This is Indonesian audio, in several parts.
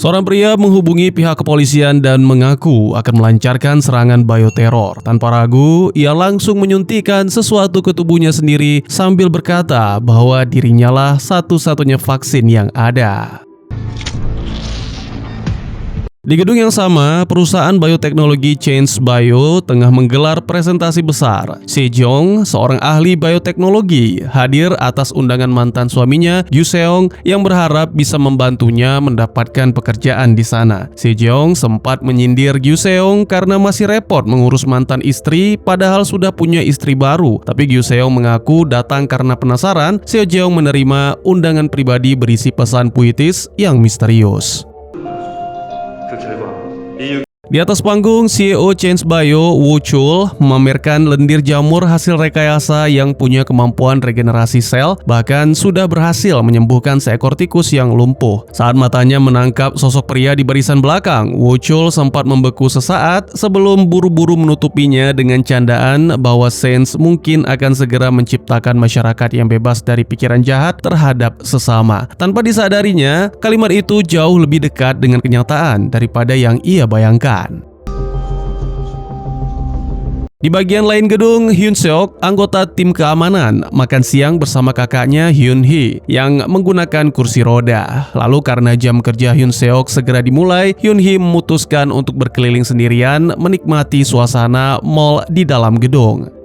Seorang pria menghubungi pihak kepolisian dan mengaku akan melancarkan serangan bioteror. Tanpa ragu, ia langsung menyuntikkan sesuatu ke tubuhnya sendiri sambil berkata bahwa dirinya lah satu-satunya vaksin yang ada. Di gedung yang sama, perusahaan bioteknologi Change Bio tengah menggelar presentasi besar. Sejong, seorang ahli bioteknologi, hadir atas undangan mantan suaminya, Yuseong, yang berharap bisa membantunya mendapatkan pekerjaan di sana. Sejong sempat menyindir Yuseong karena masih repot mengurus mantan istri, padahal sudah punya istri baru. Tapi Yuseong mengaku datang karena penasaran. Sejong menerima undangan pribadi berisi pesan puitis yang misterius. Di atas panggung, CEO Change Bio, Woo Chul, memamerkan lendir jamur hasil rekayasa yang punya kemampuan regenerasi sel, bahkan sudah berhasil menyembuhkan seekor tikus yang lumpuh. Saat matanya menangkap sosok pria di barisan belakang, Woo Chul sempat membeku sesaat sebelum buru-buru menutupinya dengan candaan bahwa Sense mungkin akan segera menciptakan masyarakat yang bebas dari pikiran jahat terhadap sesama. Tanpa disadarinya, kalimat itu jauh lebih dekat dengan kenyataan daripada yang ia bayangkan. Di bagian lain gedung, Hyun Seok, anggota tim keamanan, makan siang bersama kakaknya Hyun Hee yang menggunakan kursi roda. Lalu karena jam kerja Hyun Seok segera dimulai, Hyun Hee memutuskan untuk berkeliling sendirian menikmati suasana mall di dalam gedung.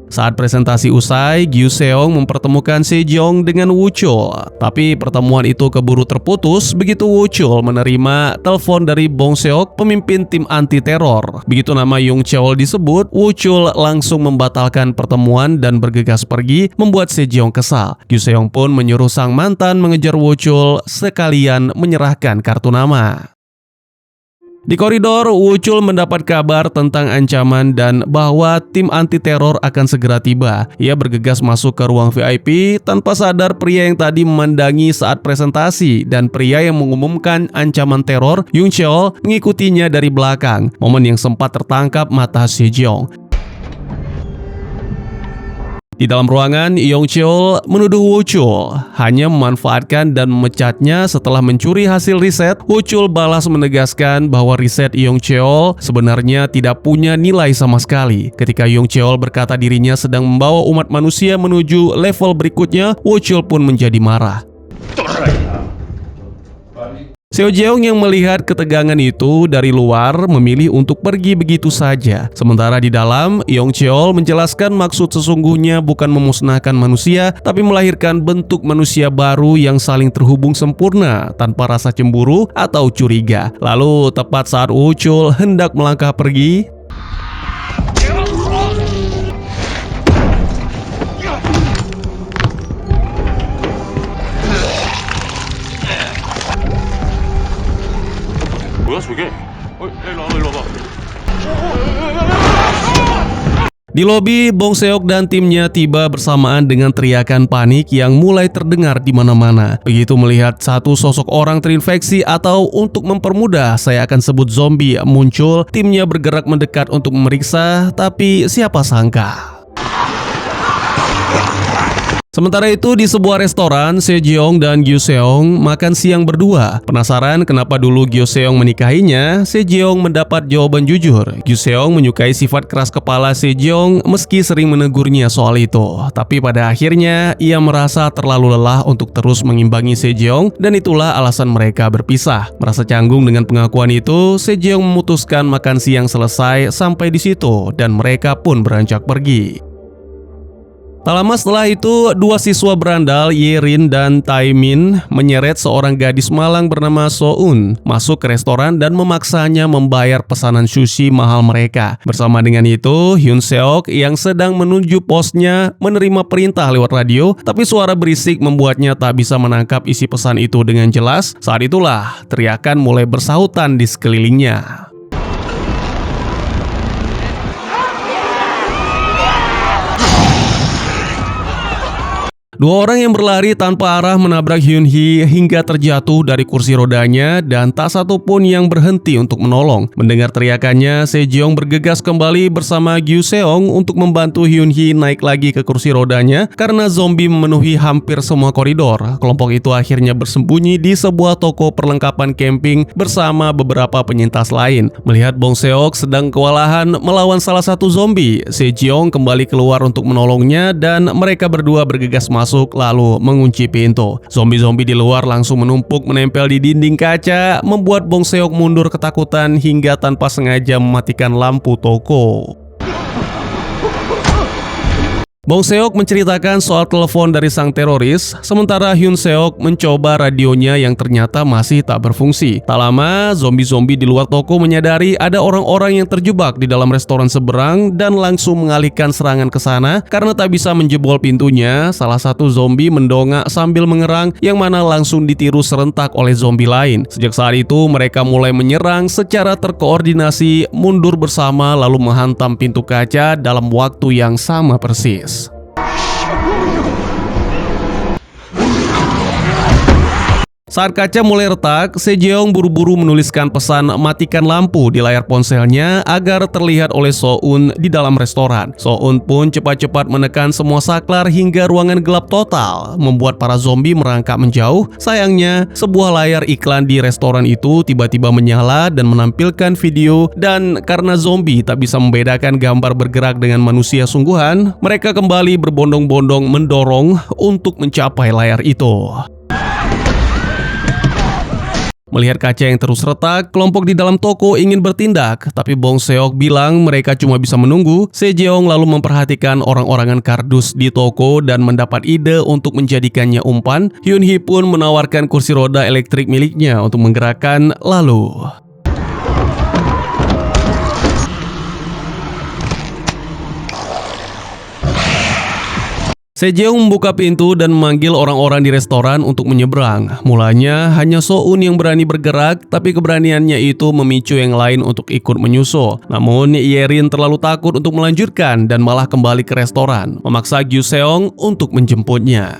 Saat presentasi usai, Gyu Seong mempertemukan Sejong dengan Woo Chul. Tapi pertemuan itu keburu terputus begitu Woo Chul menerima telepon dari Bong Seok, pemimpin tim anti-teror. Begitu nama Young Cheol disebut, Woo Chul langsung membatalkan pertemuan dan bergegas pergi, membuat Sejong kesal. Gyu Seong pun menyuruh sang mantan mengejar Woo Chul sekalian menyerahkan kartu nama. Di koridor, Woo Chul mendapat kabar tentang ancaman dan bahwa tim anti-teror akan segera tiba. Ia bergegas masuk ke ruang VIP tanpa sadar pria yang tadi memandangi saat presentasi dan pria yang mengumumkan ancaman teror, Young Cheol, mengikutinya dari belakang. Momen yang sempat tertangkap mata Sejong. Di dalam ruangan, Young Cheol menuduh Woo Chul hanya memanfaatkan dan memecatnya setelah mencuri hasil riset. Woo Chul balas menegaskan bahwa riset Young Cheol sebenarnya tidak punya nilai sama sekali. Ketika Young Cheol berkata dirinya sedang membawa umat manusia menuju level berikutnya, Woo Chul pun menjadi marah. Seo Jeong yang melihat ketegangan itu dari luar memilih untuk pergi begitu saja. Sementara di dalam, Young Cheol menjelaskan maksud sesungguhnya bukan memusnahkan manusia, tapi melahirkan bentuk manusia baru yang saling terhubung sempurna tanpa rasa cemburu atau curiga. Lalu tepat saat Woo Chul hendak melangkah pergi, di lobi, Bong Seok dan timnya tiba bersamaan dengan teriakan panik yang mulai terdengar di mana-mana. Begitu melihat satu sosok orang terinfeksi atau untuk mempermudah saya akan sebut zombie muncul, timnya bergerak mendekat untuk memeriksa, tapi siapa sangka. Sementara itu di sebuah restoran, Sejong dan Gyu Seong makan siang berdua. Penasaran kenapa dulu Gyu Seong menikahinya, Sejong mendapat jawaban jujur. Gyu Seong menyukai sifat keras kepala Sejong meski sering menegurnya soal itu. Tapi pada akhirnya ia merasa terlalu lelah untuk terus mengimbangi Sejong dan itulah alasan mereka berpisah. Merasa canggung dengan pengakuan itu, Sejong memutuskan makan siang selesai sampai di situ dan mereka pun beranjak pergi. Tak lama setelah itu, dua siswa berandal Yerin dan Taemin menyeret seorang gadis malang bernama Soun masuk ke restoran dan memaksanya membayar pesanan sushi mahal mereka. Bersama dengan itu, Hyun Seok yang sedang menuju posnya menerima perintah lewat radio, tapi suara berisik membuatnya tak bisa menangkap isi pesan itu dengan jelas. Saat itulah teriakan mulai bersahutan di sekelilingnya. Dua orang yang berlari tanpa arah menabrak Hyun-hee hingga terjatuh dari kursi rodanya dan tak satu pun yang berhenti untuk menolong. Mendengar teriakannya, Sejong bergegas kembali bersama Gyu-seong untuk membantu Hyun-hee naik lagi ke kursi rodanya karena zombie memenuhi hampir semua koridor. Kelompok itu akhirnya bersembunyi di sebuah toko perlengkapan camping bersama beberapa penyintas lain. Melihat Bong Seok sedang kewalahan melawan salah satu zombie, Sejong kembali keluar untuk menolongnya dan mereka berdua bergegas masuk lalu mengunci pintu. Zombie-zombie di luar langsung menumpuk menempel di dinding kaca, membuat Bong Seok mundur ketakutan hingga tanpa sengaja mematikan lampu toko. Bong Seok menceritakan soal telepon dari sang teroris, sementara Hyun Seok mencoba radionya yang ternyata masih tak berfungsi. Tak lama, zombie-zombie di luar toko menyadari ada orang-orang yang terjebak di dalam restoran seberang dan langsung mengalihkan serangan ke sana. Karena tak bisa menjebol pintunya, salah satu zombie mendongak sambil mengerang yang mana langsung ditiru serentak oleh zombie lain. Sejak saat itu, mereka mulai menyerang secara terkoordinasi, mundur bersama lalu menghantam pintu kaca dalam waktu yang sama persis. Saat kaca mulai retak, Sejong buru-buru menuliskan pesan matikan lampu di layar ponselnya agar terlihat oleh So-eun di dalam restoran. So-eun pun cepat-cepat menekan semua saklar hingga ruangan gelap total, membuat para zombie merangkak menjauh. Sayangnya, sebuah layar iklan di restoran itu tiba-tiba menyala dan menampilkan video, dan karena zombie tak bisa membedakan gambar bergerak dengan manusia sungguhan, mereka kembali berbondong-bondong mendorong untuk mencapai layar itu. Melihat kaca yang terus retak, kelompok di dalam toko ingin bertindak, tapi Bong Seok bilang mereka cuma bisa menunggu. Sejong lalu memperhatikan orang-orangan kardus di toko dan mendapat ide untuk menjadikannya umpan. Hyun-hee pun menawarkan kursi roda elektrik miliknya untuk menggerakkan lalu. Sejong membuka pintu dan memanggil orang-orang di restoran untuk menyeberang. Mulanya hanya So-eun yang berani bergerak, tapi keberaniannya itu memicu yang lain untuk ikut menyusul. Namun Yerin terlalu takut untuk melanjutkan dan malah kembali ke restoran, memaksa Gyu-seong untuk menjemputnya.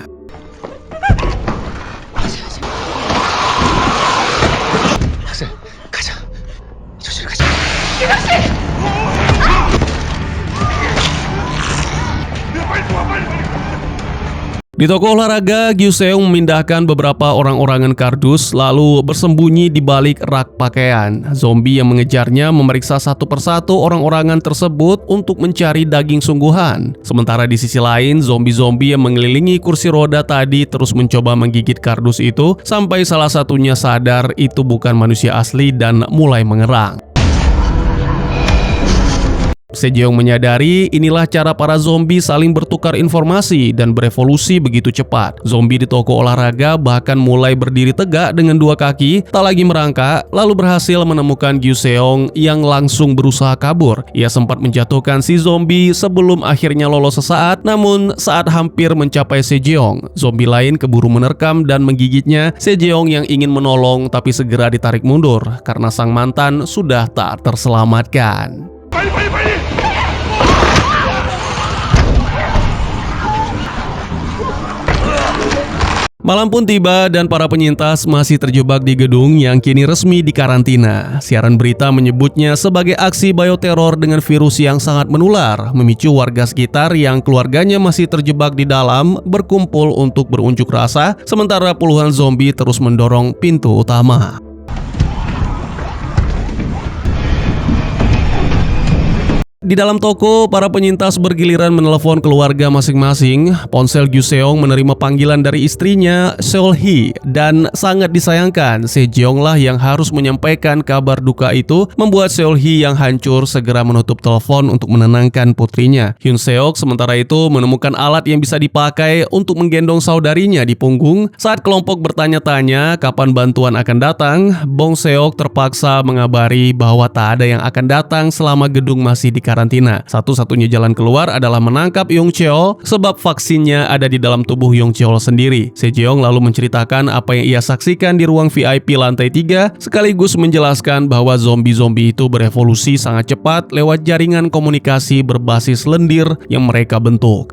Di toko olahraga, Gyu-seong memindahkan beberapa orang-orangan kardus lalu bersembunyi di balik rak pakaian. Zombie yang mengejarnya memeriksa satu persatu orang-orangan tersebut untuk mencari daging sungguhan. Sementara di sisi lain, zombie-zombie yang mengelilingi kursi roda tadi terus mencoba menggigit kardus itu sampai salah satunya sadar itu bukan manusia asli dan mulai mengerang. Sejong menyadari inilah cara para zombie saling bertukar informasi dan berevolusi begitu cepat. Zombie di toko olahraga bahkan mulai berdiri tegak dengan dua kaki, tak lagi merangkak, lalu berhasil menemukan Gyu-seong yang langsung berusaha kabur. Ia sempat menjatuhkan si zombie sebelum akhirnya lolos sesaat, namun saat hampir mencapai Sejong, zombie lain keburu menerkam dan menggigitnya. Sejong yang ingin menolong tapi segera ditarik mundur karena sang mantan sudah tak terselamatkan. Malam pun tiba dan para penyintas masih terjebak di gedung yang kini resmi dikarantina. Siaran berita menyebutnya sebagai aksi bioteror dengan virus yang sangat menular, memicu warga sekitar yang keluarganya masih terjebak di dalam berkumpul untuk berunjuk rasa, sementara puluhan zombie terus mendorong pintu utama. Di dalam toko, para penyintas bergiliran menelepon keluarga masing-masing. Ponsel Gyu-seong menerima panggilan dari istrinya, Seol-hee, dan sangat disayangkan, Sejong lah yang harus menyampaikan kabar duka itu, membuat Seol-hee yang hancur segera menutup telepon untuk menenangkan putrinya. Hyun Seok sementara itu menemukan alat yang bisa dipakai untuk menggendong saudarinya di punggung. Saat kelompok bertanya-tanya kapan bantuan akan datang, Bong Seok terpaksa mengabari bahwa tak ada yang akan datang selama gedung masih dikarantina. Satu-satunya jalan keluar adalah menangkap Yong Cheol sebab vaksinnya ada di dalam tubuh Yong Cheol sendiri. Sejong lalu menceritakan apa yang ia saksikan di ruang VIP lantai 3 sekaligus menjelaskan bahwa zombie-zombie itu berevolusi sangat cepat lewat jaringan komunikasi berbasis lendir yang mereka bentuk.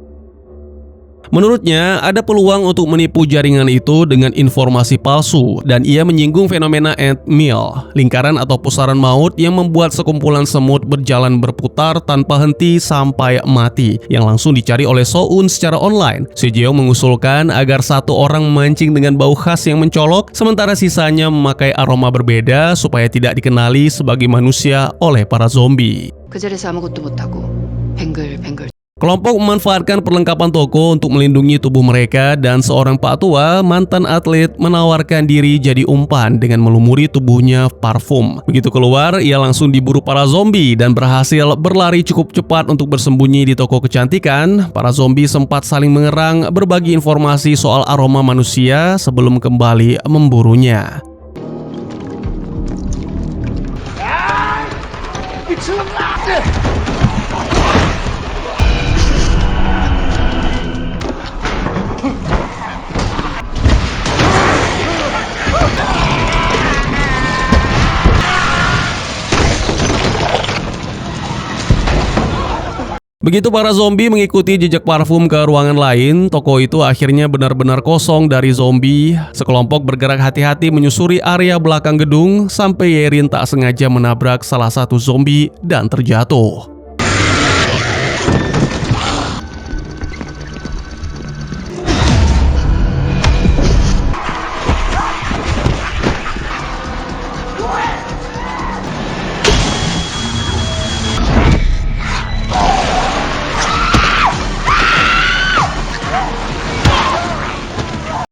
Menurutnya, ada peluang untuk menipu jaringan itu dengan informasi palsu, dan ia menyinggung fenomena ant-mill, lingkaran atau pusaran maut yang membuat sekumpulan semut berjalan berputar tanpa henti sampai mati, yang langsung dicari oleh So-eun secara online. Si Jeong mengusulkan agar satu orang memancing dengan bau khas yang mencolok, sementara sisanya memakai aroma berbeda supaya tidak dikenali sebagai manusia oleh para zombie. 그 자리에서 아무것도 못하고 뱅글뱅글. Kelompok memanfaatkan perlengkapan toko untuk melindungi tubuh mereka, dan seorang pak tua, mantan atlet, menawarkan diri jadi umpan dengan melumuri tubuhnya parfum. Begitu keluar, ia langsung diburu para zombie dan berhasil berlari cukup cepat untuk bersembunyi di toko kecantikan. Para zombie sempat saling mengerang, berbagi informasi soal aroma manusia sebelum kembali memburunya. Begitu para zombie mengikuti jejak parfum ke ruangan lain, toko itu akhirnya benar-benar kosong dari zombie. Sekelompok bergerak hati-hati menyusuri area belakang gedung sampai Yerin tak sengaja menabrak salah satu zombie dan terjatuh.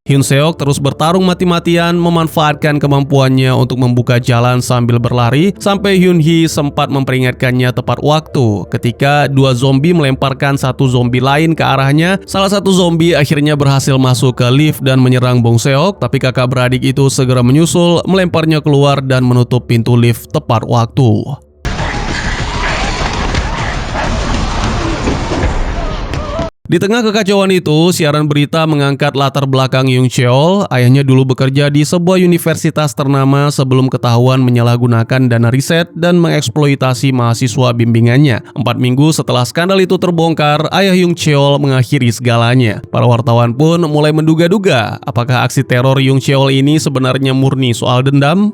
Hyun Seok terus bertarung mati-matian memanfaatkan kemampuannya untuk membuka jalan sambil berlari, sampai Hyun Hee sempat memperingatkannya tepat waktu. Ketika dua zombie melemparkan satu zombie lain ke arahnya, salah satu zombie akhirnya berhasil masuk ke lift dan menyerang Bong Seok, tapi kakak beradik itu segera menyusul, melemparnya keluar dan menutup pintu lift tepat waktu. Di tengah kekacauan itu, siaran berita mengangkat latar belakang Young Cheol. Ayahnya dulu bekerja di sebuah universitas ternama sebelum ketahuan menyalahgunakan dana riset dan mengeksploitasi mahasiswa bimbingannya. 4 minggu setelah skandal itu terbongkar, ayah Young Cheol mengakhiri segalanya. Para wartawan pun mulai menduga-duga apakah aksi teror Young Cheol ini sebenarnya murni soal dendam.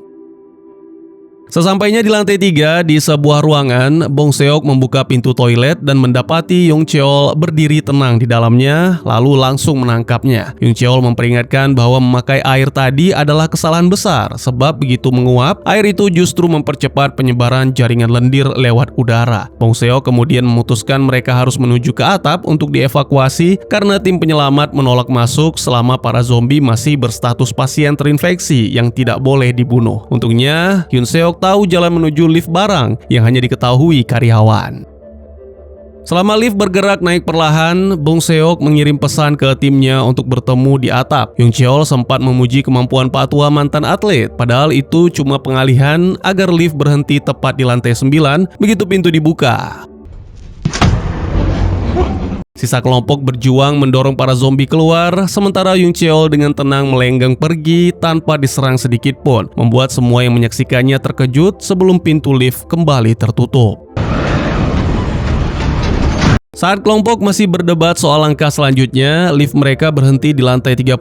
Sesampainya di lantai 3 di sebuah ruangan, Bong Seok membuka pintu toilet dan mendapati Young Cheol berdiri tenang di dalamnya, lalu langsung menangkapnya. Young Cheol memperingatkan bahwa memakai air tadi adalah kesalahan besar, sebab begitu menguap, air itu justru mempercepat penyebaran jaringan lendir lewat udara. Bong Seok kemudian memutuskan mereka harus menuju ke atap untuk dievakuasi karena tim penyelamat menolak masuk selama para zombie masih berstatus pasien terinfeksi yang tidak boleh dibunuh. Untungnya, Hyun Seok tahu jalan menuju lift barang yang hanya diketahui karyawan. Selama lift bergerak naik perlahan, Bong Seok mengirim pesan ke timnya untuk bertemu di atap. Young Cheol sempat memuji kemampuan pak tua mantan atlet, padahal itu cuma pengalihan agar lift berhenti tepat di lantai 9 begitu pintu dibuka. Sisa kelompok berjuang mendorong para zombie keluar, sementara Young Cheol dengan tenang melenggang pergi tanpa diserang sedikit pun, membuat semua yang menyaksikannya terkejut sebelum pintu lift kembali tertutup. Saat kelompok masih berdebat soal langkah selanjutnya, lift mereka berhenti di lantai 30,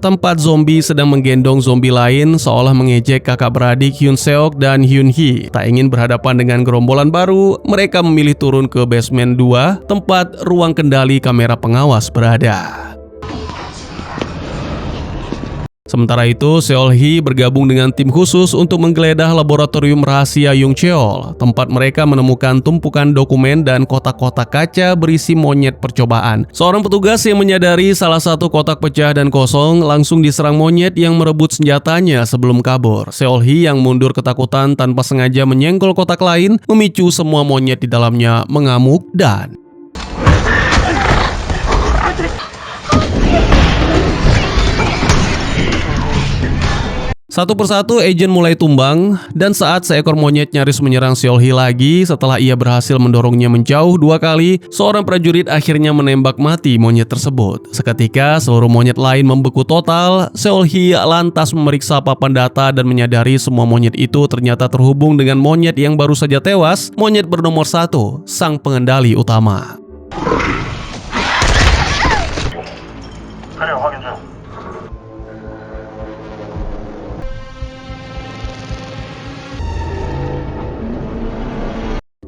tempat zombie sedang menggendong zombie lain seolah mengejek kakak beradik Hyun Seok dan Hyun Hee. Tak ingin berhadapan dengan gerombolan baru, mereka memilih turun ke basement 2, tempat ruang kendali kamera pengawas berada. Sementara itu, Seol Hee bergabung dengan tim khusus untuk menggeledah laboratorium rahasia Young Cheol. Tempat mereka menemukan tumpukan dokumen dan kotak-kotak kaca berisi monyet percobaan. Seorang petugas yang menyadari salah satu kotak pecah dan kosong langsung diserang monyet yang merebut senjatanya sebelum kabur. Seol Hee yang mundur ketakutan tanpa sengaja menyenggol kotak lain, memicu semua monyet di dalamnya mengamuk dan satu persatu agen mulai tumbang, dan saat seekor monyet nyaris menyerang Seol Hee lagi setelah ia berhasil mendorongnya menjauh 2 kali, seorang prajurit akhirnya menembak mati monyet tersebut. Seketika seluruh monyet lain membeku total. Seol Hee lantas memeriksa papan data dan menyadari semua monyet itu ternyata terhubung dengan monyet yang baru saja tewas, monyet bernomor 1, sang pengendali utama.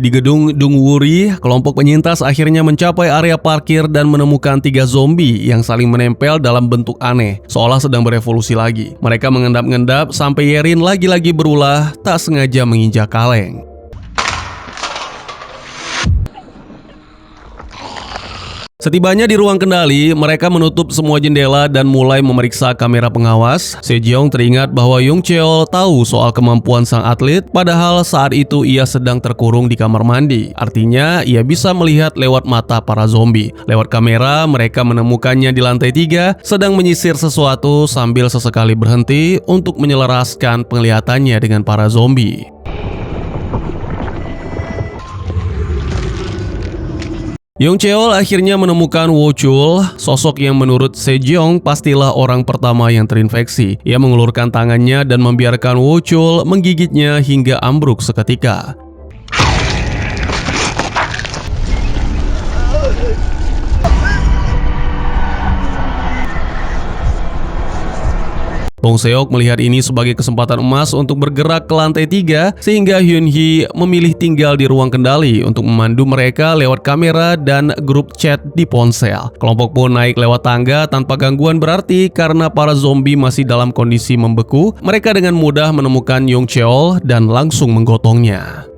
Di gedung Dongwuri, kelompok penyintas akhirnya mencapai area parkir dan menemukan 3 zombie yang saling menempel dalam bentuk aneh, seolah sedang berevolusi lagi. Mereka mengendap-endap sampai Yerin lagi-lagi berulah tak sengaja menginjak kaleng. Setibanya di ruang kendali, mereka menutup semua jendela dan mulai memeriksa kamera pengawas. Sejong teringat bahwa Young Cheol tahu soal kemampuan sang atlet, padahal saat itu ia sedang terkurung di kamar mandi. Artinya, ia bisa melihat lewat mata para zombie. Lewat kamera, mereka menemukannya di lantai 3, sedang menyisir sesuatu sambil sesekali berhenti untuk menyelaraskan penglihatannya dengan para zombie. Young Cheol akhirnya menemukan Wo Chul, sosok yang menurut Sejong pastilah orang pertama yang terinfeksi. Ia mengulurkan tangannya dan membiarkan Wo Chul menggigitnya hingga ambruk seketika. Bong Seok melihat ini sebagai kesempatan emas untuk bergerak ke lantai 3, sehingga Hyun Hee memilih tinggal di ruang kendali untuk memandu mereka lewat kamera dan grup chat di ponsel. Kelompok pun naik lewat tangga tanpa gangguan berarti karena para zombie masih dalam kondisi membeku. Mereka dengan mudah menemukan Young Cheol dan langsung menggotongnya.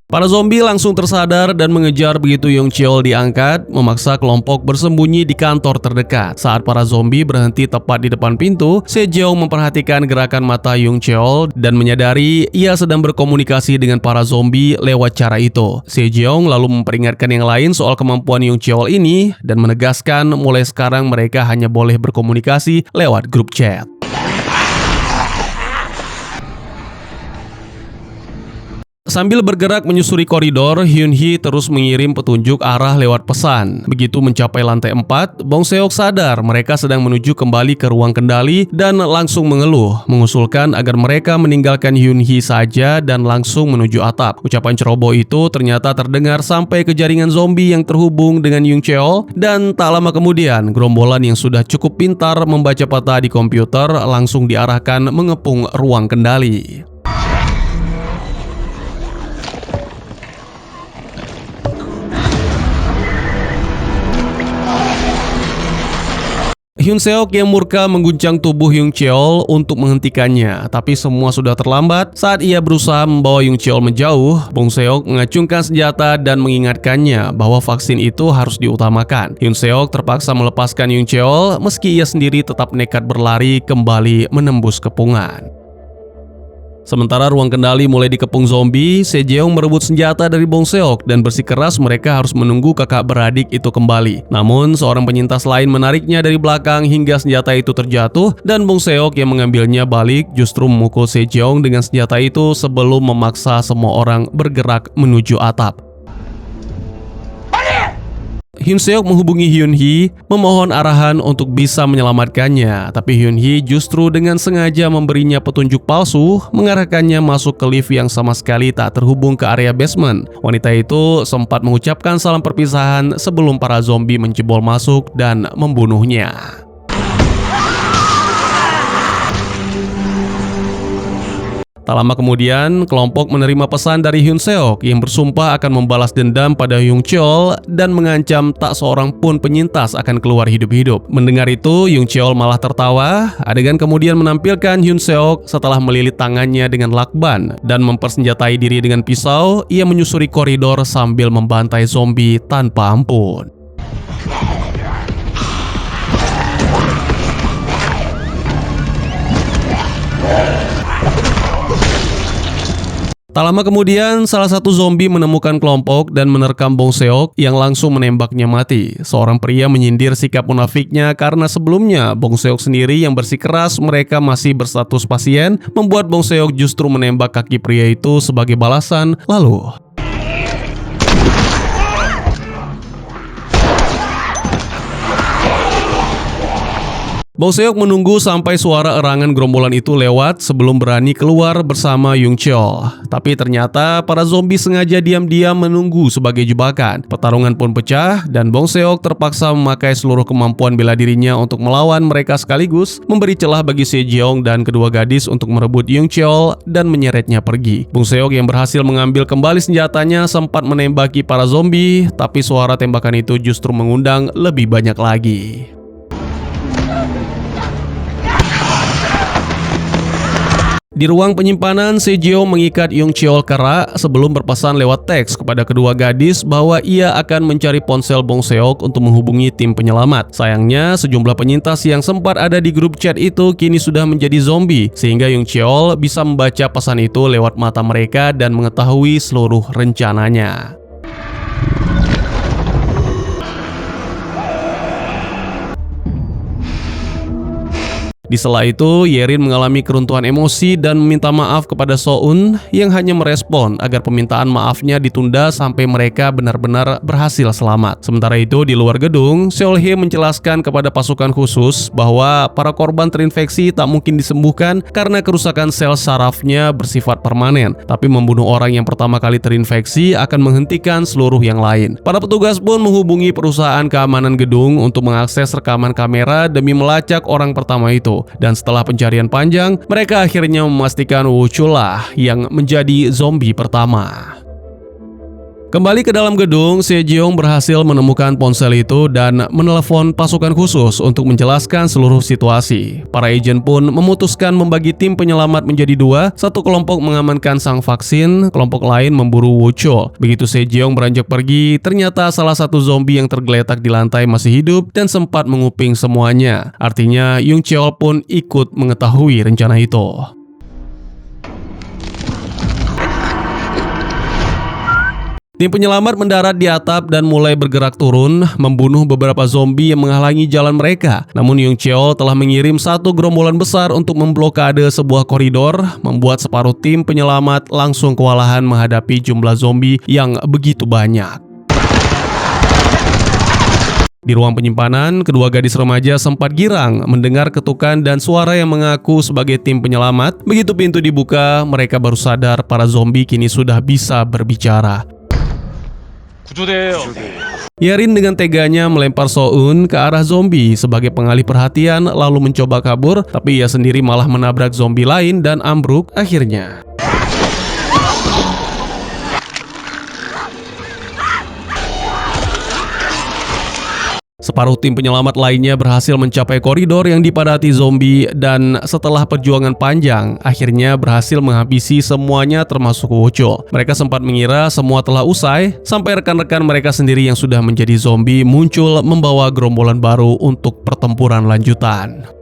Para zombie langsung tersadar dan mengejar begitu Young Cheol diangkat, memaksa kelompok bersembunyi di kantor terdekat. Saat para zombie berhenti tepat di depan pintu, Sejong memperhatikan gerakan mata Young Cheol dan menyadari ia sedang berkomunikasi dengan para zombie lewat cara itu. Sejong lalu memperingatkan yang lain soal kemampuan Young Cheol ini dan menegaskan mulai sekarang mereka hanya boleh berkomunikasi lewat grup chat. Sambil bergerak menyusuri koridor, Hyun Hee terus mengirim petunjuk arah lewat pesan. Begitu mencapai lantai 4, Bong Seok sadar mereka sedang menuju kembali ke ruang kendali dan langsung mengeluh, mengusulkan agar mereka meninggalkan Hyun Hee saja dan langsung menuju atap. Ucapan ceroboh itu ternyata terdengar sampai ke jaringan zombie yang terhubung dengan Young Cheol, dan tak lama kemudian gerombolan yang sudah cukup pintar membaca peta di komputer langsung diarahkan mengepung ruang kendali. Hyun Seok yang murka mengguncang tubuh Young Cheol untuk menghentikannya, tapi semua sudah terlambat. Saat ia berusaha membawa Young Cheol menjauh, Bong Seok mengacungkan senjata dan mengingatkannya bahwa vaksin itu harus diutamakan. Hyun Seok terpaksa melepaskan Young Cheol meski ia sendiri tetap nekat berlari kembali menembus kepungan. Sementara ruang kendali mulai dikepung zombie, Sejong merebut senjata dari Bong Seok dan bersikeras mereka harus menunggu kakak beradik itu kembali. Namun, seorang penyintas lain menariknya dari belakang hingga senjata itu terjatuh dan Bong Seok yang mengambilnya balik justru memukul Sejong dengan senjata itu sebelum memaksa semua orang bergerak menuju atap. Hyun Seok menghubungi Hyun Hee memohon arahan untuk bisa menyelamatkannya, tapi Hyun Hee justru dengan sengaja memberinya petunjuk palsu, mengarahkannya masuk ke lift yang sama sekali tak terhubung ke area basement. Wanita itu sempat mengucapkan salam perpisahan sebelum para zombie menjebol masuk dan membunuhnya. Tak lama kemudian, kelompok menerima pesan dari Hyun Seok yang bersumpah akan membalas dendam pada Young Cheol dan mengancam tak seorang pun penyintas akan keluar hidup-hidup. Mendengar itu, Young Cheol malah tertawa. Adegan kemudian menampilkan Hyun Seok setelah melilit tangannya dengan lakban dan mempersenjatai diri dengan pisau. Ia menyusuri koridor sambil membantai zombie tanpa ampun. Tak lama kemudian, salah satu zombie menemukan kelompok dan menerkam Bong Seok yang langsung menembaknya mati. Seorang pria menyindir sikap munafiknya karena sebelumnya Bong Seok sendiri yang bersikeras mereka masih berstatus pasien, membuat Bong Seok justru menembak kaki pria itu sebagai balasan. Lalu Bong Seok menunggu sampai suara erangan gerombolan itu lewat sebelum berani keluar bersama Yung Cheol. Tapi ternyata para zombie sengaja diam-diam menunggu sebagai jebakan. Pertarungan pun pecah dan Bong Seok terpaksa memakai seluruh kemampuan bela dirinya untuk melawan mereka sekaligus, memberi celah bagi Sejong dan kedua gadis untuk merebut Yung Cheol dan menyeretnya pergi. Bong Seok yang berhasil mengambil kembali senjatanya sempat menembaki para zombie, tapi suara tembakan itu justru mengundang lebih banyak lagi. Di ruang penyimpanan, Sejong mengikat Yung Cheol ke rak sebelum berpesan lewat teks kepada kedua gadis bahwa ia akan mencari ponsel Bong Seok untuk menghubungi tim penyelamat. Sayangnya, sejumlah penyintas yang sempat ada di grup chat itu kini sudah menjadi zombie, sehingga Yung Cheol bisa membaca pesan itu lewat mata mereka dan mengetahui seluruh rencananya. Di sela itu, Yerin mengalami keruntuhan emosi dan meminta maaf kepada So-eun yang hanya merespon agar permintaan maafnya ditunda sampai mereka benar-benar berhasil selamat. Sementara itu, di luar gedung, Seol-hye menjelaskan kepada pasukan khusus bahwa para korban terinfeksi tak mungkin disembuhkan karena kerusakan sel sarafnya bersifat permanen. Tapi membunuh orang yang pertama kali terinfeksi akan menghentikan seluruh yang lain. Para petugas pun menghubungi perusahaan keamanan gedung untuk mengakses rekaman kamera demi melacak orang pertama itu. Dan setelah pencarian panjang, mereka akhirnya memastikan Woo Chul lah yang menjadi zombie pertama. Kembali ke dalam gedung, Sejong berhasil menemukan ponsel itu dan menelepon pasukan khusus untuk menjelaskan seluruh situasi. Para agen pun memutuskan membagi tim penyelamat menjadi dua, satu kelompok mengamankan sang vaksin, kelompok lain memburu Woo Chul. Begitu Sejong beranjak pergi, ternyata salah satu zombie yang tergeletak di lantai masih hidup dan sempat menguping semuanya. Artinya Yung Cheol pun ikut mengetahui rencana itu. Tim penyelamat mendarat di atap dan mulai bergerak turun, membunuh beberapa zombie yang menghalangi jalan mereka. Namun Yung Cheol telah mengirim satu gerombolan besar untuk memblokade sebuah koridor, membuat separuh tim penyelamat langsung kewalahan menghadapi jumlah zombie yang begitu banyak. Di ruang penyimpanan, kedua gadis remaja sempat girang mendengar ketukan dan suara yang mengaku sebagai tim penyelamat. Begitu pintu dibuka, mereka baru sadar para zombie kini sudah bisa berbicara. Yerin dengan teganya melempar So-eun ke arah zombie sebagai pengalih perhatian lalu mencoba kabur, tapi ia sendiri malah menabrak zombie lain dan ambruk akhirnya. Separuh tim penyelamat lainnya berhasil mencapai koridor yang dipadati zombie dan setelah perjuangan panjang, akhirnya berhasil menghabisi semuanya termasuk Woo Chul. Mereka sempat mengira semua telah usai, sampai rekan-rekan mereka sendiri yang sudah menjadi zombie muncul membawa gerombolan baru untuk pertempuran lanjutan.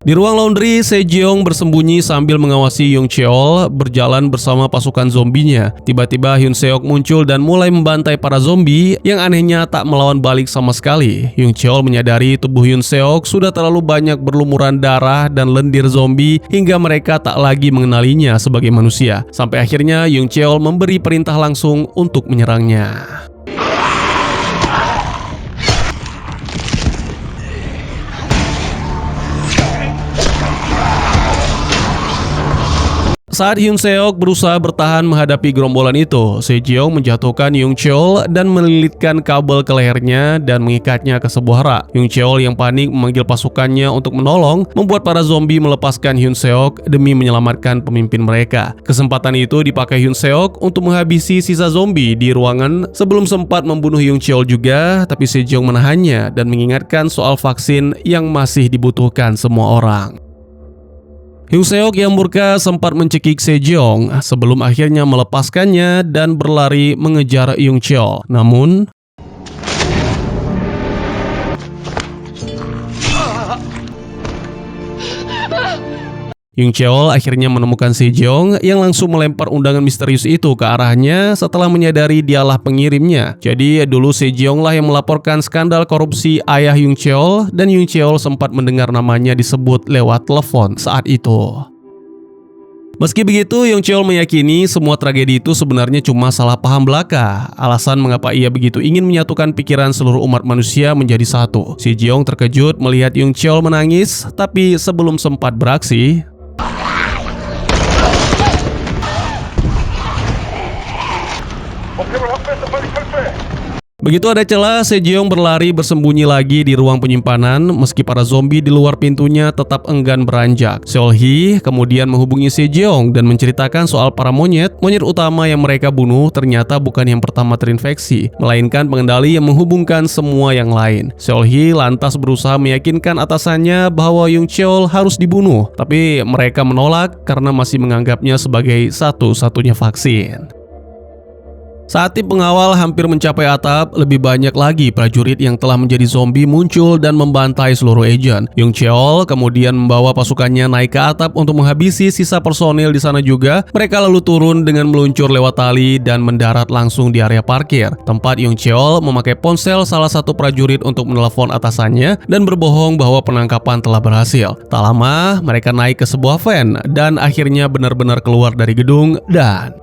Di ruang laundry, Sejong bersembunyi sambil mengawasi Yung Cheol berjalan bersama pasukan zombinya. Tiba-tiba Hyun Seok muncul dan mulai membantai para zombie yang anehnya tak melawan balik sama sekali. Yung Cheol menyadari tubuh Hyun Seok sudah terlalu banyak berlumuran darah dan lendir zombie hingga mereka tak lagi mengenalinya sebagai manusia. Sampai akhirnya Yung Cheol memberi perintah langsung untuk menyerangnya. Saat Hyun Seok berusaha bertahan menghadapi gerombolan itu, Sejong menjatuhkan Yung Cheol dan melilitkan kabel ke lehernya dan mengikatnya ke sebuah rak. Yung Cheol yang panik memanggil pasukannya untuk menolong, membuat para zombie melepaskan Hyun Seok demi menyelamatkan pemimpin mereka. Kesempatan itu dipakai Hyun Seok untuk menghabisi sisa zombie di ruangan sebelum sempat membunuh Yung Cheol juga, tapi Sejong menahannya dan mengingatkan soal vaksin yang masih dibutuhkan semua orang. Hyun Seok yang murka sempat mencekik Sejong sebelum akhirnya melepaskannya dan berlari mengejar Yung Cheol. Namun, Yung Cheol akhirnya menemukan Sejong yang langsung melempar undangan misterius itu ke arahnya setelah menyadari dialah pengirimnya. Jadi dulu Sejong lah yang melaporkan skandal korupsi ayah Yung Cheol dan Yung Cheol sempat mendengar namanya disebut lewat telepon saat itu. Meski begitu, Young Cheol meyakini semua tragedi itu sebenarnya cuma salah paham belaka. Alasan mengapa ia begitu ingin menyatukan pikiran seluruh umat manusia menjadi satu. Si Jeong terkejut melihat Young Cheol menangis, tapi sebelum sempat beraksi, begitu ada celah, Sejong berlari bersembunyi lagi di ruang penyimpanan meski para zombie di luar pintunya tetap enggan beranjak. Seol-hee kemudian menghubungi Sejong dan menceritakan soal para monyet utama yang mereka bunuh ternyata bukan yang pertama terinfeksi, melainkan pengendali yang menghubungkan semua yang lain. Seol-hee lantas berusaha meyakinkan atasannya bahwa Young Cheol harus dibunuh, tapi mereka menolak karena masih menganggapnya sebagai satu-satunya vaksin. Saat tim pengawal hampir mencapai atap, lebih banyak lagi prajurit yang telah menjadi zombie muncul dan membantai seluruh agen. Young Cheol kemudian membawa pasukannya naik ke atap untuk menghabisi sisa personil di sana juga. Mereka lalu turun dengan meluncur lewat tali dan mendarat langsung di area parkir. Tempat Young Cheol memakai ponsel salah satu prajurit untuk menelepon atasannya dan berbohong bahwa penangkapan telah berhasil. Tak lama, mereka naik ke sebuah van dan akhirnya benar-benar keluar dari gedung dan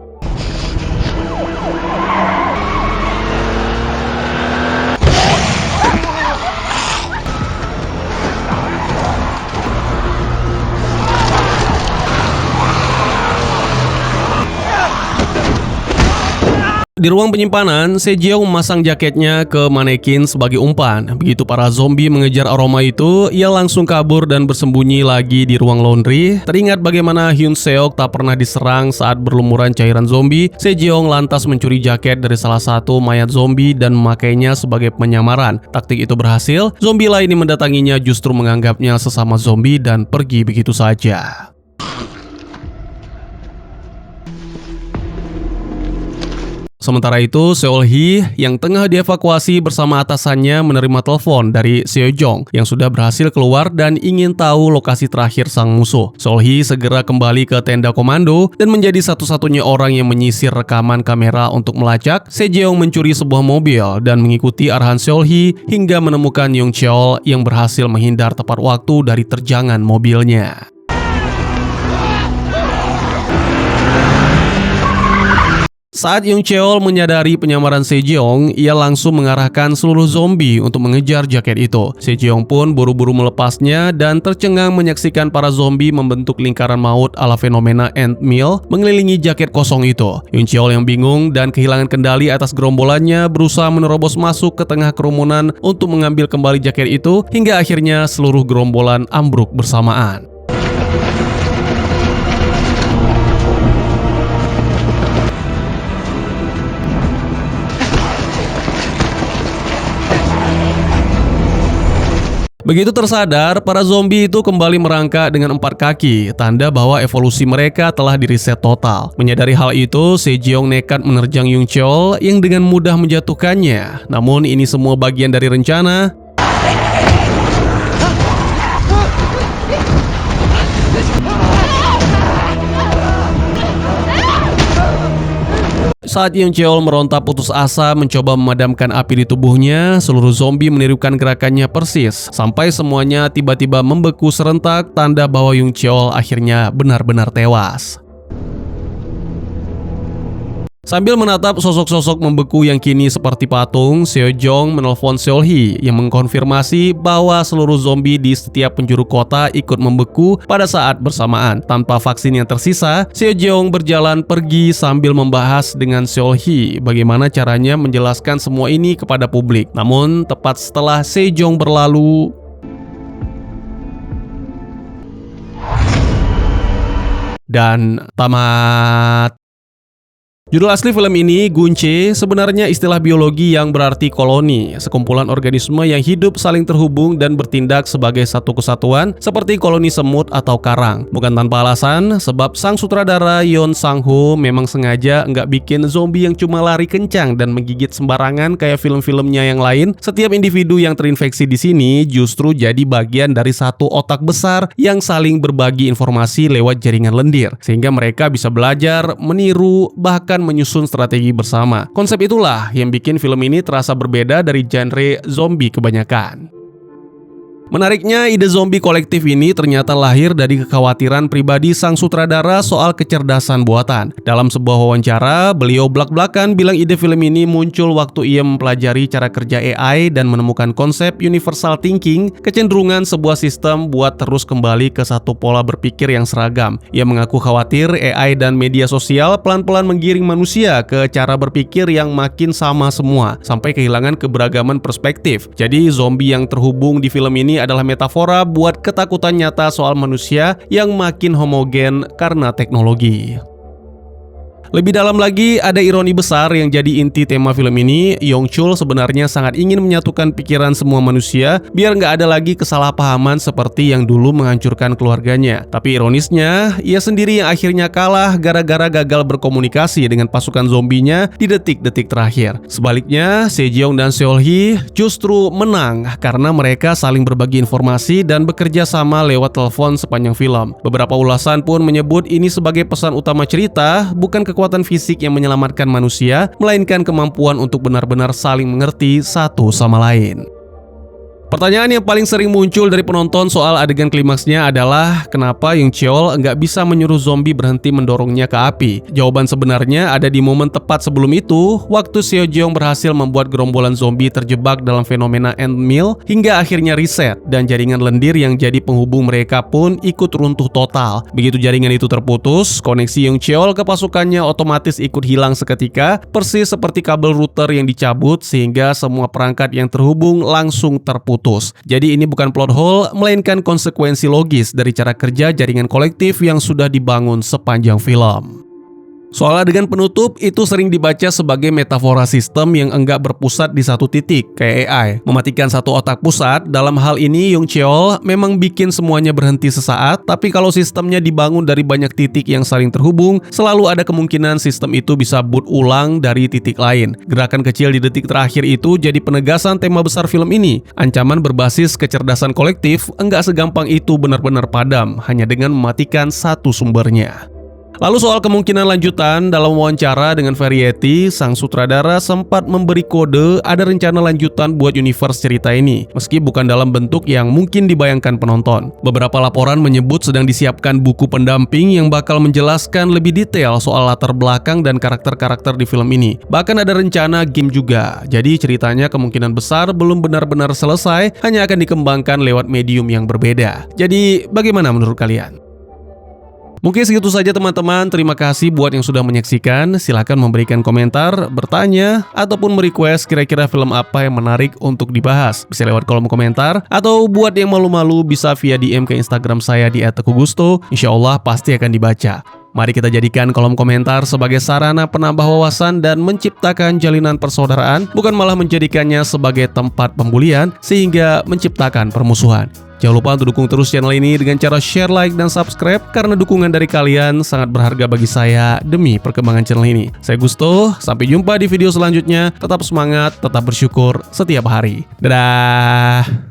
di ruang penyimpanan, Sejong memasang jaketnya ke manekin sebagai umpan. Begitu para zombie mengejar aroma itu, ia langsung kabur dan bersembunyi lagi di ruang laundry. Teringat bagaimana Hyun Seok tak pernah diserang saat berlumuran cairan zombie, Sejong lantas mencuri jaket dari salah satu mayat zombie dan memakainya sebagai penyamaran. Taktik itu berhasil, zombie lain yang mendatanginya justru menganggapnya sesama zombie dan pergi begitu saja. Sementara itu, Seol-hee yang tengah dievakuasi bersama atasannya menerima telepon dari Seo-jong yang sudah berhasil keluar dan ingin tahu lokasi terakhir sang musuh. Seol-hee segera kembali ke tenda komando dan menjadi satu-satunya orang yang menyisir rekaman kamera untuk melacak. Sejong mencuri sebuah mobil dan mengikuti arahan Seol-hee hingga menemukan Young Cheol yang berhasil menghindar tepat waktu dari terjangan mobilnya. Saat Young Cheol menyadari penyamaran Sejong, ia langsung mengarahkan seluruh zombie untuk mengejar jaket itu. Sejong pun buru-buru melepasnya dan tercengang menyaksikan para zombie membentuk lingkaran maut ala fenomena Ant-Mill mengelilingi jaket kosong itu. Young Cheol yang bingung dan kehilangan kendali atas gerombolannya berusaha menerobos masuk ke tengah kerumunan untuk mengambil kembali jaket itu hingga akhirnya seluruh gerombolan ambruk bersamaan. Begitu tersadar, para zombie itu kembali merangkak dengan 4 kaki, tanda bahwa evolusi mereka telah diriset total. Menyadari hal itu, Sejong nekat menerjang Young Cheol yang dengan mudah menjatuhkannya. Namun ini semua bagian dari rencana. Saat Young Cheol meronta putus asa mencoba memadamkan api di tubuhnya, seluruh zombie menirukan gerakannya persis, sampai semuanya tiba-tiba membeku serentak, tanda bahwa Young Cheol akhirnya benar-benar tewas. Sambil menatap sosok-sosok membeku yang kini seperti patung, Seo-jong menelpon Seol-hee yang mengkonfirmasi bahwa seluruh zombie di setiap penjuru kota ikut membeku pada saat bersamaan. Tanpa vaksin yang tersisa, Seo-jong berjalan pergi sambil membahas dengan Seol-hee bagaimana caranya menjelaskan semua ini kepada publik. Namun, tepat setelah Seo-jong berlalu, dan tamat. Judul asli film ini, Gunche, sebenarnya istilah biologi yang berarti koloni, sekumpulan organisme yang hidup saling terhubung dan bertindak sebagai satu kesatuan seperti koloni semut atau karang. Bukan tanpa alasan, sebab sang sutradara Yeon Sang-ho memang sengaja nggak bikin zombie yang cuma lari kencang dan menggigit sembarangan kayak film-filmnya yang lain. Setiap individu yang terinfeksi di sini justru jadi bagian dari satu otak besar yang saling berbagi informasi lewat jaringan lendir, sehingga mereka bisa belajar, meniru, bahkan menyusun strategi bersama. Konsep itulah yang bikin film ini terasa berbeda dari genre zombie kebanyakan. Menariknya, ide zombie kolektif ini ternyata lahir dari kekhawatiran pribadi sang sutradara soal kecerdasan buatan. Dalam sebuah wawancara, beliau blak-blakan bilang ide film ini muncul waktu ia mempelajari cara kerja AI dan menemukan konsep universal thinking, kecenderungan sebuah sistem buat terus kembali ke satu pola berpikir yang seragam. Ia mengaku khawatir AI dan media sosial pelan-pelan menggiring manusia ke cara berpikir yang makin sama semua, sampai kehilangan keberagaman perspektif. Jadi, zombie yang terhubung di film ini adalah metafora buat ketakutan nyata soal manusia yang makin homogen karena teknologi. Lebih dalam lagi, ada ironi besar yang jadi inti tema film ini. Yong Chul sebenarnya sangat ingin menyatukan pikiran semua manusia biar nggak ada lagi kesalahpahaman seperti yang dulu menghancurkan keluarganya. Tapi ironisnya, ia sendiri yang akhirnya kalah gara-gara gagal berkomunikasi dengan pasukan zombinya di detik-detik terakhir. Sebaliknya, Sejong dan Seol-hee justru menang karena mereka saling berbagi informasi dan bekerja sama lewat telepon sepanjang film. Beberapa ulasan pun menyebut ini sebagai pesan utama cerita, bukan kekuatan fisik yang menyelamatkan manusia, melainkan kemampuan untuk benar-benar saling mengerti satu sama lain. Pertanyaan yang paling sering muncul dari penonton soal adegan klimaksnya adalah kenapa Young Cheol nggak bisa menyuruh zombie berhenti mendorongnya ke api. Jawaban sebenarnya ada di momen tepat sebelum itu, waktu Seo Jeong berhasil membuat gerombolan zombie terjebak dalam fenomena end mill hingga akhirnya reset, dan jaringan lendir yang jadi penghubung mereka pun ikut runtuh total. Begitu jaringan itu terputus, koneksi Young Cheol ke pasukannya otomatis ikut hilang seketika, persis seperti kabel router yang dicabut sehingga semua perangkat yang terhubung langsung terputus. Jadi ini bukan plot hole, melainkan konsekuensi logis dari cara kerja jaringan kolektif yang sudah dibangun sepanjang film. Soal adegan penutup, itu sering dibaca sebagai metafora sistem yang enggak berpusat di satu titik, kayak AI. Mematikan satu otak pusat, dalam hal ini Young Cheol memang bikin semuanya berhenti sesaat, tapi kalau sistemnya dibangun dari banyak titik yang saling terhubung, selalu ada kemungkinan sistem itu bisa boot ulang dari titik lain. Gerakan kecil di detik terakhir itu jadi penegasan tema besar film ini. Ancaman berbasis kecerdasan kolektif enggak segampang itu benar-benar padam, hanya dengan mematikan satu sumbernya. Lalu soal kemungkinan lanjutan, dalam wawancara dengan Variety, sang sutradara sempat memberi kode ada rencana lanjutan buat universe cerita ini, meski bukan dalam bentuk yang mungkin dibayangkan penonton. Beberapa laporan menyebut sedang disiapkan buku pendamping yang bakal menjelaskan lebih detail soal latar belakang dan karakter-karakter di film ini. Bahkan ada rencana game juga, jadi ceritanya kemungkinan besar belum benar-benar selesai, hanya akan dikembangkan lewat medium yang berbeda. Jadi, bagaimana menurut kalian? Mungkin segitu saja teman-teman, terima kasih buat yang sudah menyaksikan. Silahkan memberikan komentar, bertanya, ataupun merequest kira-kira film apa yang menarik untuk dibahas. Bisa lewat kolom komentar, atau buat yang malu-malu bisa via DM ke Instagram saya di @teguhgusto. Insya Allah pasti akan dibaca. Mari kita jadikan kolom komentar sebagai sarana penambah wawasan dan menciptakan jalinan persaudaraan, bukan malah menjadikannya sebagai tempat pembulian sehingga menciptakan permusuhan. Jangan lupa untuk dukung terus channel ini dengan cara share, like, dan subscribe, karena dukungan dari kalian sangat berharga bagi saya demi perkembangan channel ini. Saya Gusto, sampai jumpa di video selanjutnya. Tetap semangat, tetap bersyukur setiap hari. Dadah!